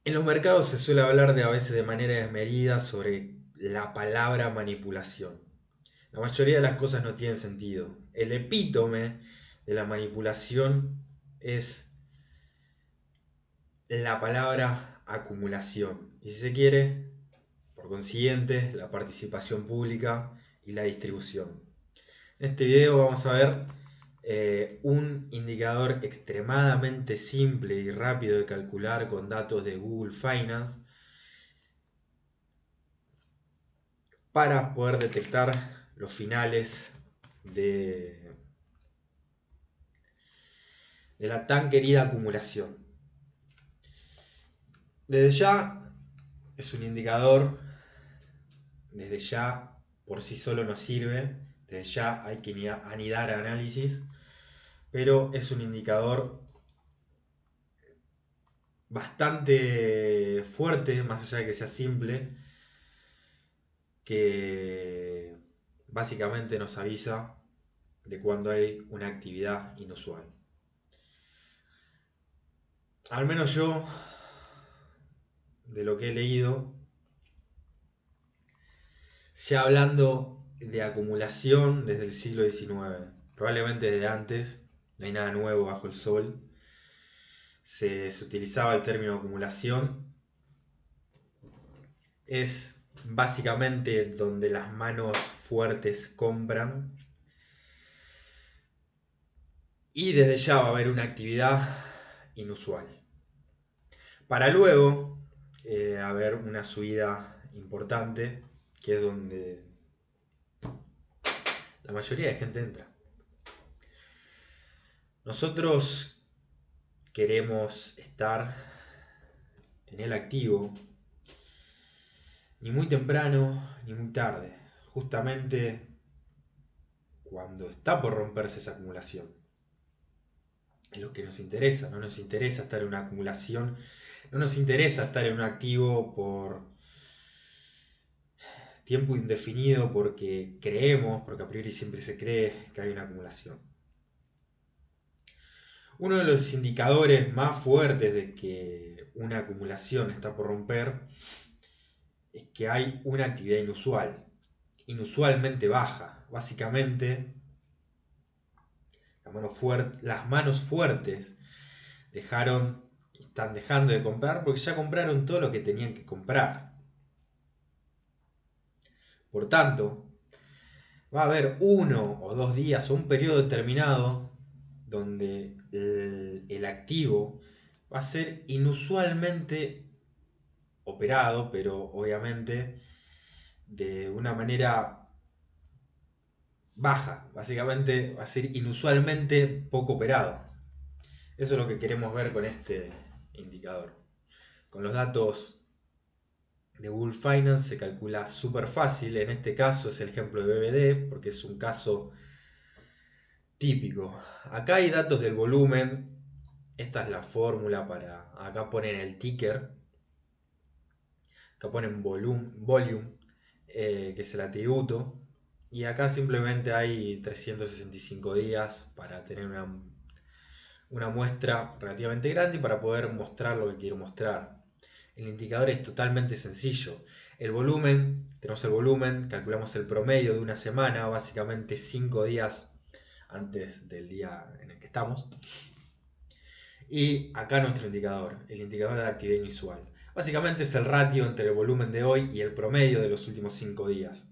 En los mercados se suele hablar a veces de manera desmedida sobre la palabra manipulación. La mayoría de las cosas no tienen sentido. El epítome de la manipulación es la palabra acumulación. Y si se quiere, por consiguiente, la participación pública y la distribución. En este video vamos a ver un indicador extremadamente simple y rápido de calcular con datos de Google Finance para poder detectar los finales de, de la tan querida acumulación. Desde ya es un indicador, desde ya por sí solo no sirve, desde ya hay que anidar análisis, pero es un indicador bastante fuerte, más allá de que sea simple, que básicamente nos avisa de cuando hay una actividad inusual. Al menos yo, de lo que he leído, ya hablando de acumulación desde el siglo XIX, probablemente desde antes, no hay nada nuevo bajo el sol, se utilizaba el término acumulación, es básicamente donde las manos fuertes compran y desde ya va a haber una actividad inusual. Para luego haber una subida importante, que es donde la mayoría de gente entra. Nosotros queremos estar en el activo ni muy temprano ni muy tarde, justamente cuando está por romperse esa acumulación. Es lo que nos interesa, no nos interesa estar en una acumulación, no nos interesa estar en un activo por tiempo indefinido porque creemos, porque a priori siempre se cree que hay una acumulación. Uno de los indicadores más fuertes de que una acumulación está por romper es que hay una actividad inusual, inusualmente baja. Básicamente, las manos fuertes están dejando de comprar porque ya compraron todo lo que tenían que comprar. Por tanto, va a haber 1 o 2 días o un periodo determinado donde el activo va a ser inusualmente operado, pero obviamente de una manera baja. Básicamente va a ser inusualmente poco operado. Eso es lo que queremos ver con este indicador. Con los datos de Google Finance se calcula súper fácil. En este caso es el ejemplo de BBD porque es un caso típico. Acá hay datos del volumen. Esta es la fórmula para... Acá ponen el ticker. Acá ponen volume, que es el atributo. Y acá simplemente hay 365 días para tener una muestra relativamente grande y para poder mostrar lo que quiero mostrar. El indicador es totalmente sencillo. Tenemos el volumen, calculamos el promedio de una semana, básicamente 5 días antes del día en el que estamos. Y acá nuestro indicador, el indicador de actividad inusual. Básicamente es el ratio entre el volumen de hoy y el promedio de los últimos 5 días.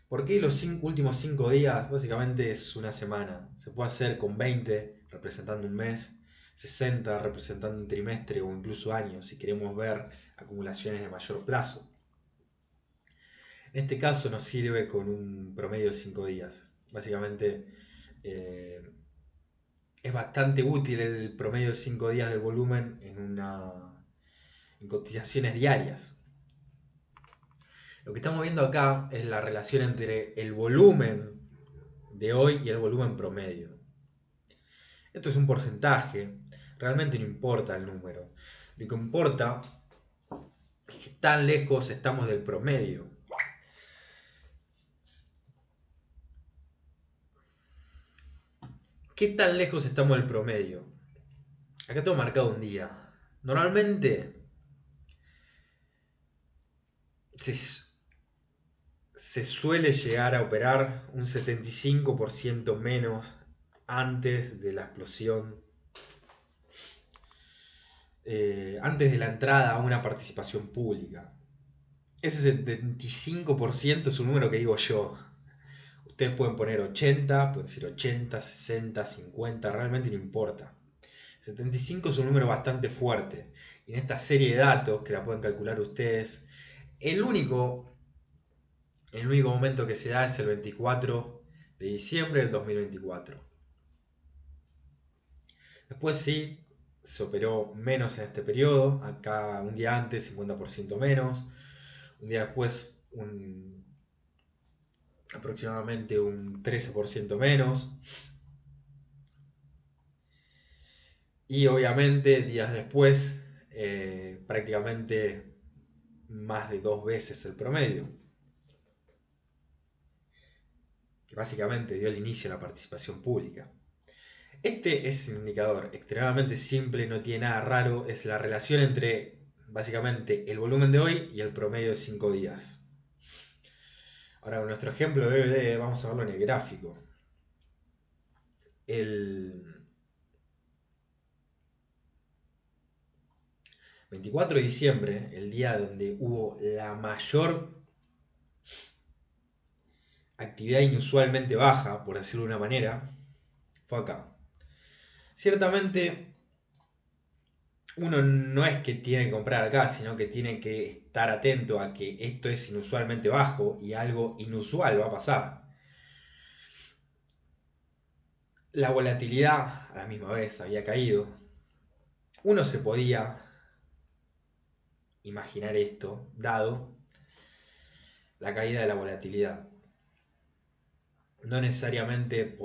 ¿Por qué los últimos 5 días? Básicamente es una semana. Se puede hacer con 20 representando un mes, 60 representando un trimestre o incluso años si queremos ver acumulaciones de mayor plazo. En este caso nos sirve con un promedio de 5 días. Básicamente eh, es bastante útil el promedio de 5 días del volumen en cotizaciones diarias. Lo que estamos viendo acá es la relación entre el volumen de hoy y el volumen promedio. Esto es un porcentaje, realmente no importa el número. Lo que importa es que tan lejos estamos del promedio. ¿Qué tan lejos estamos del promedio? Acá tengo marcado un día. Normalmente se, se suele llegar a operar un 75% menos antes de la explosión, antes de la entrada a una participación pública. Ese 75% es un número que digo yo. Ustedes pueden poner 80, pueden decir 80, 60, 50, realmente no importa. 75 es un número bastante fuerte. Y en esta serie de datos que la pueden calcular ustedes, el único, el único momento que se da es el 24 de diciembre del 2024. Después sí, se operó menos en este periodo. Acá un día antes 50% menos. Un día después aproximadamente un 13% menos. Y obviamente días después prácticamente más de 2 veces el promedio, que básicamente dio el inicio a la participación pública. Este es un indicador extremadamente simple, no tiene nada raro, es la relación entre básicamente el volumen de hoy y el promedio de 5 días. Ahora, con nuestro ejemplo de BBD, vamos a verlo en el gráfico. El 24 de diciembre, el día donde hubo la mayor actividad inusualmente baja, por decirlo de una manera, fue acá. Ciertamente, uno no es que tiene que comprar acá, sino que tiene que estar atento a que esto es inusualmente bajo y algo inusual va a pasar. La volatilidad a la misma vez había caído. Uno se podía imaginar esto, dado la caída de la volatilidad. No necesariamente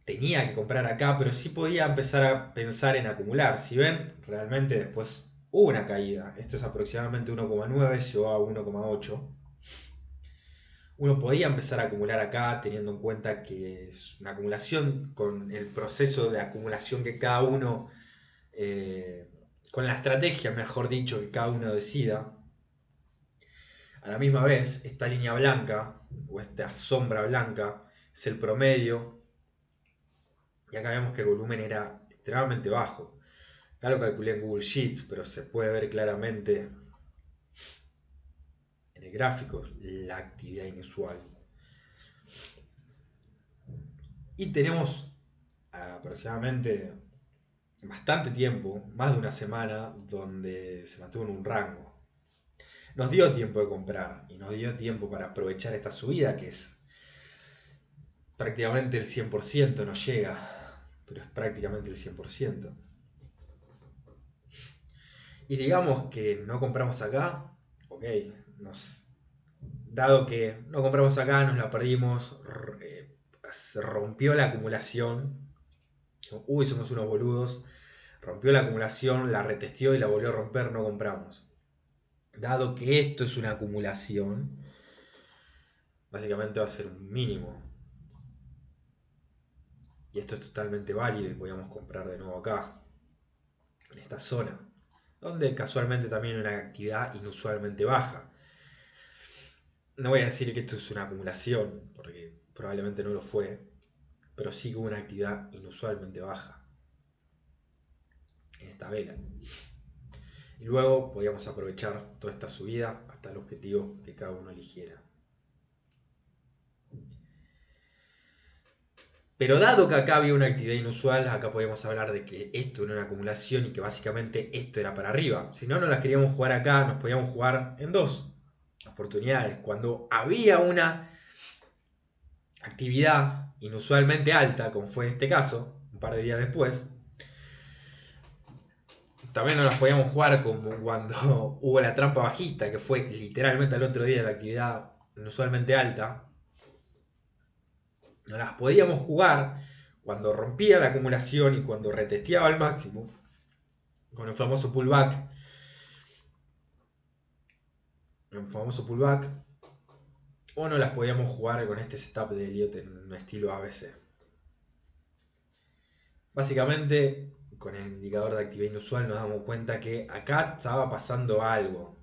tenía que comprar acá, pero sí podía empezar a pensar en acumular. Si ven, realmente después hubo una caída. Esto es aproximadamente 1,9, llegó a 1,8. Uno podía empezar a acumular acá teniendo en cuenta que es una acumulación con el proceso de acumulación que cada uno, eh, con la estrategia, mejor dicho, que cada uno decida. A la misma vez, esta línea blanca, o esta sombra blanca, es el promedio, y acá vemos que el volumen era extremadamente bajo. Acá lo calculé en Google Sheets, pero se puede ver claramente en el gráfico la actividad inusual. Y tenemos aproximadamente bastante tiempo, más de una semana, donde se mantuvo en un rango. Nos dio tiempo de comprar y nos dio tiempo para aprovechar esta subida que es prácticamente el 100%, no llega, pero es prácticamente el 100%. Y digamos que no compramos acá, ok, dado que no compramos acá, nos la perdimos, se rompió la acumulación, uy, somos unos boludos, rompió la acumulación, la retesteó y la volvió a romper, no compramos. Dado que esto es una acumulación, básicamente va a ser un mínimo. Y esto es totalmente válido y podíamos comprar de nuevo acá, en esta zona, donde casualmente también hay una actividad inusualmente baja. No voy a decir que esto es una acumulación, porque probablemente no lo fue, pero sí que hubo una actividad inusualmente baja en esta vela. Y luego podíamos aprovechar toda esta subida hasta el objetivo que cada uno eligiera. Pero dado que acá había una actividad inusual, acá podíamos hablar de que esto era una acumulación y que básicamente esto era para arriba. Si no, no las queríamos jugar acá, nos podíamos jugar en dos oportunidades. Cuando había una actividad inusualmente alta, como fue en este caso, un par de días después, también nos las podíamos jugar como cuando hubo la trampa bajista, que fue literalmente al otro día de la actividad inusualmente alta. Nos las podíamos jugar cuando rompía la acumulación y cuando retesteaba al máximo, con el famoso pullback. El famoso pullback. O no las podíamos jugar con este setup de Elliott en un estilo ABC. Básicamente, con el indicador de actividad inusual nos damos cuenta que acá estaba pasando algo.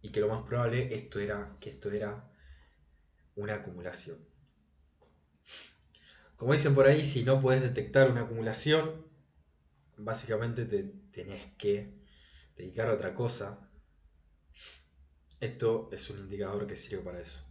y que lo más probable esto era una acumulación. Como dicen por ahí, si no puedes detectar una acumulación, básicamente te tenés que dedicar a otra cosa. Esto es un indicador que sirve para eso.